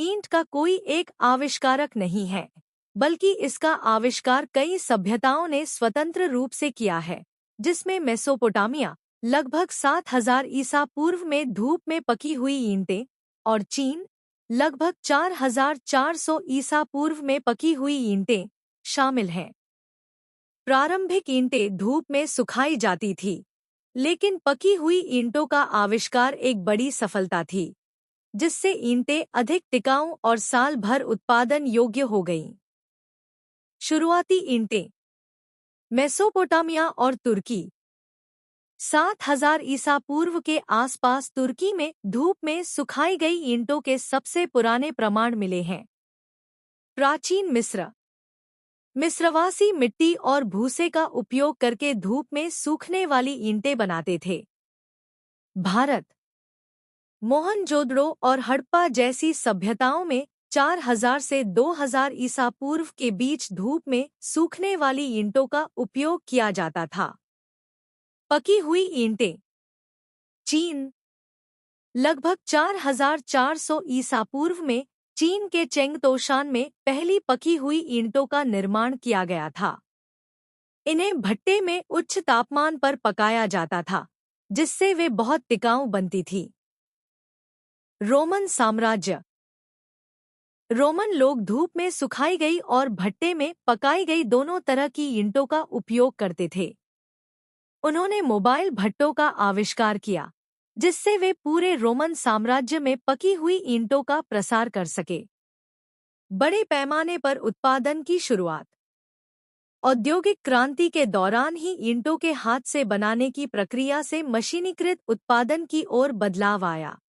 ईंट का कोई एक आविष्कारक नहीं है, बल्कि इसका आविष्कार कई सभ्यताओं ने स्वतंत्र रूप से किया है, जिसमें मेसोपोटामिया लगभग 7000 ईसा पूर्व में धूप में पकी हुई ईंटें और चीन लगभग 4400 ईसा पूर्व में पकी हुई ईंटें शामिल हैं। प्रारंभिक ईंटें धूप में सुखाई जाती थी, लेकिन पकी हुई ईंटों का आविष्कार एक बड़ी सफलता थी, जिससे ईंटें अधिक टिकाऊ और साल भर उत्पादन योग्य हो गईं। शुरुआती ईंटें मेसोपोटामिया और तुर्की 7000 ईसा पूर्व के आसपास तुर्की में धूप में सुखाई गई ईंटों के सबसे पुराने प्रमाण मिले हैं। प्राचीन मिस्र मिस्रवासी मिट्टी और भूसे का उपयोग करके धूप में सूखने वाली ईंटें बनाते थे। भारत मोहनजोदड़ो और हड़प्पा जैसी सभ्यताओं में 4000 से 2000 ईसा पूर्व के बीच धूप में सूखने वाली ईंटों का उपयोग किया जाता था। पकी हुई ईंटें चीन लगभग 4400 ईसा पूर्व में चीन के चेंगतोशान में पहली पकी हुई ईंटों का निर्माण किया गया था। इन्हें भट्टे में उच्च तापमान पर पकाया जाता था, जिससे वे बहुत टिकाऊ बनती थी। रोमन साम्राज्य रोमन लोग धूप में सुखाई गई और भट्टे में पकाई गई दोनों तरह की ईंटों का उपयोग करते थे। उन्होंने मोबाइल भट्टों का आविष्कार किया, जिससे वे पूरे रोमन साम्राज्य में पकी हुई ईंटों का प्रसार कर सके। बड़े पैमाने पर उत्पादन की शुरुआत औद्योगिक क्रांति के दौरान ही ईंटों के हाथ से बनाने की प्रक्रिया से मशीनीकृत उत्पादन की ओर बदलाव आया।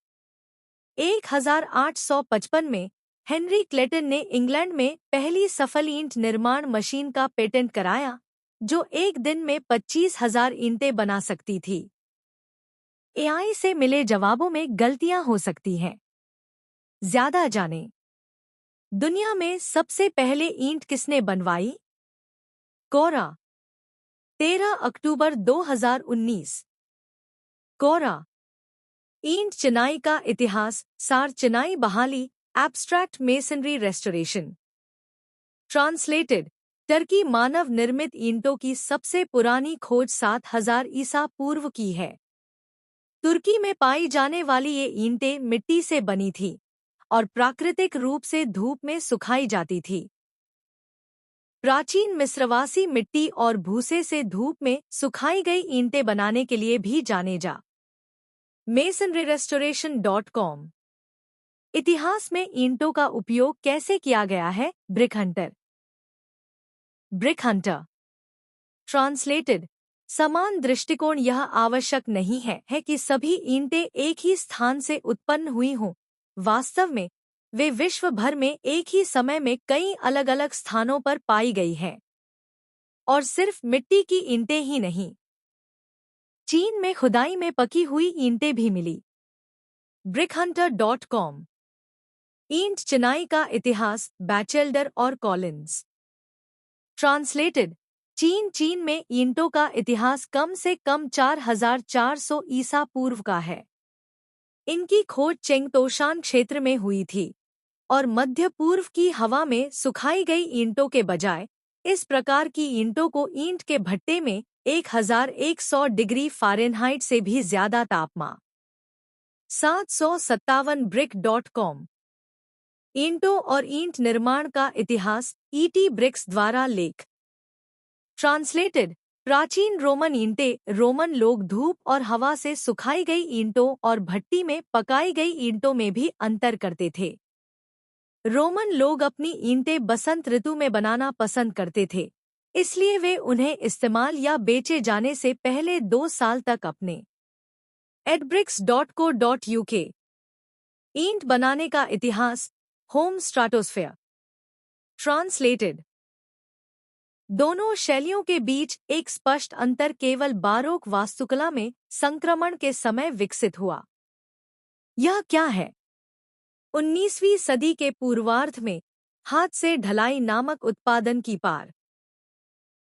1855 में हेनरी क्लेटन ने इंग्लैंड में पहली सफल ईंट निर्माण मशीन का पेटेंट कराया, जो एक दिन में 25,000 ईंटें बना सकती थी। एआई से मिले जवाबों में गलतियां हो सकती हैं। ज्यादा जानें। दुनिया में सबसे पहले ईंट किसने बनवाई? कोरा 13 अक्टूबर 2019। कोरा ईंट चिनाई का इतिहास, सार चिनाई बहाली, abstract masonry restoration. Translated Turkey मानव निर्मित ईंटों की सबसे पुरानी खोज 7000 ईसा पूर्व की है। तुर्की में पाई जाने वाली ये ईंटें मिट्टी से बनी थी और प्राकृतिक रूप से धूप में सुखाई जाती थी। प्राचीन मिस्रवासी मिट्टी और भूसे से धूप में सुखाई गई ईंटें बनाने के लिए भी जाने जा। masonryrestoration.com। इतिहास में ईंटों का उपयोग कैसे किया गया है? ब्रिक हंटर ट्रांसलेटेड समान दृष्टिकोण यह आवश्यक नहीं है कि सभी ईंटें एक ही स्थान से उत्पन्न हुई हों। वास्तव में वे विश्व भर में एक ही समय में कई अलग अलग स्थानों पर पाई गई हैं। और सिर्फ मिट्टी की ईंटें ही नहीं, चीन में खुदाई में पकी हुई ईंटें भी मिली। brickhunter.com। ईंट चिनाई का इतिहास, बैचेल्डर और कॉलिंस। ट्रांसलेटेड चीन में ईंटों का इतिहास कम से कम 4400 ईसा पूर्व का है। इनकी खोज चेंगतोशान क्षेत्र में हुई थी और मध्य पूर्व की हवा में सुखाई गई ईंटों के बजाय इस प्रकार की ईंटों को ईंट के भट्टे में 1100 डिग्री फ़ारेनहाइट से भी ज्यादा तापमान। 757 brick.com। ईंटों और ईंट निर्माण का इतिहास, ईटी ब्रिक्स द्वारा लेख। ट्रांसलेटेड प्राचीन रोमन ईंटें रोमन लोग धूप और हवा से सुखाई गई ईंटों और भट्टी में पकाई गई ईंटों में भी अंतर करते थे। रोमन लोग अपनी ईंटें बसंत ऋतु में बनाना पसंद करते थे, इसलिए वे उन्हें इस्तेमाल या बेचे जाने से पहले 2 साल तक अपने edbricks.co.uk। ईंट बनाने का इतिहास, होम स्ट्राटोस्फेयर। ट्रांसलेटेड दोनों शैलियों के बीच एक स्पष्ट अंतर केवल बारोक वास्तुकला में संक्रमण के समय विकसित हुआ। यह क्या है? 19वीं सदी के पूर्वार्ध में हाथ से ढलाई नामक उत्पादन की पार